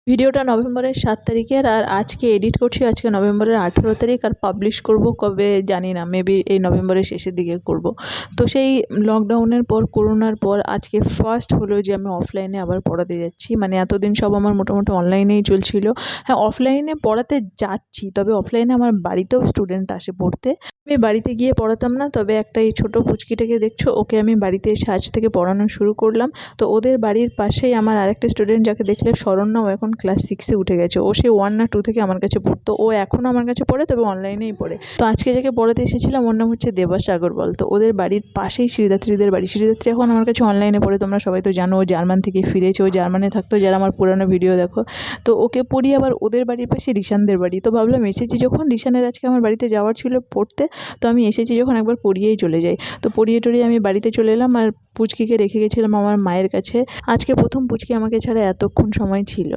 ভিডিওটা নভেম্বরের ৭ তারিখের, আর আজকে এডিট করছি আজকে নভেম্বরের 18 তারিখ, আর পাবলিশ করব কবে জানি না, মেবি এই নভেম্বরের শেষের দিকে করব। তো সেই লকডাউনের পর, করোনার পর আজকে ফার্স্ট হলো যে আমি অফলাইনে আবার পড়াতে যাচ্ছি। মানে এতদিন সব আমার মোটামুটি অনলাইনেই চলছিল। হ্যাঁ, অফলাইনে পড়াতে যাচ্ছি, তবে অফলাইনে আমার বাড়িতেও স্টুডেন্ট আসে পড়তে। আমি বাড়িতে গিয়ে পড়াতাম না, তবে একটা এই ছোটো পুচকিটাকে দেখছো, ওকে আমি বাড়িতে এসে আজ থেকে পড়ানো শুরু করলাম। তো ওদের বাড়ির পাশেই আমার আরেকটা স্টুডেন্ট, যাকে দেখলে শরণ্যা, ও এখন ক্লাস 6-এ উঠে গেছে। ও সেই 1 না 2 থেকে আমার কাছে পড়তো। ও এখনও আমার কাছে পড়ে, তবে অনলাইনেই পড়ে। তো আজকে যাকে পড়াতে এসেছিলাম ওর নাম হচ্ছে দেবাশ আগরওয়াল। তো ওদের বাড়ির পাশেই শ্রীদাত্রীদের বাড়ি। শ্রীদাত্রী এখন আমার কাছে অনলাইনে পড়ে, তোমরা সবাই তো জানো। ও জার্মান থেকে ফিরেছে, ও জার্মানে থাকতো, যারা আমার পুরানো ভিডিও দেখো। তো ওকে পড়িয়ে আবার ওদের বাড়ির পাশে রিশানদের বাড়ি। তো ভাবলাম এসেছি যখন, রিশানের আজকে আমার বাড়িতে যাওয়ার ছিল পড়তে, তো আমি এসেছি যখন একবার পড়িয়েই চলে যাই। তো পড়িয়ে টড়িয়ে আমি বাড়িতে চলে এলাম, আর পুচকিকে রেখে গেছিলাম আমার মায়ের কাছে। আজকে প্রথম পুচকি আমাকে ছাড়া এতক্ষণ সময় ছিল।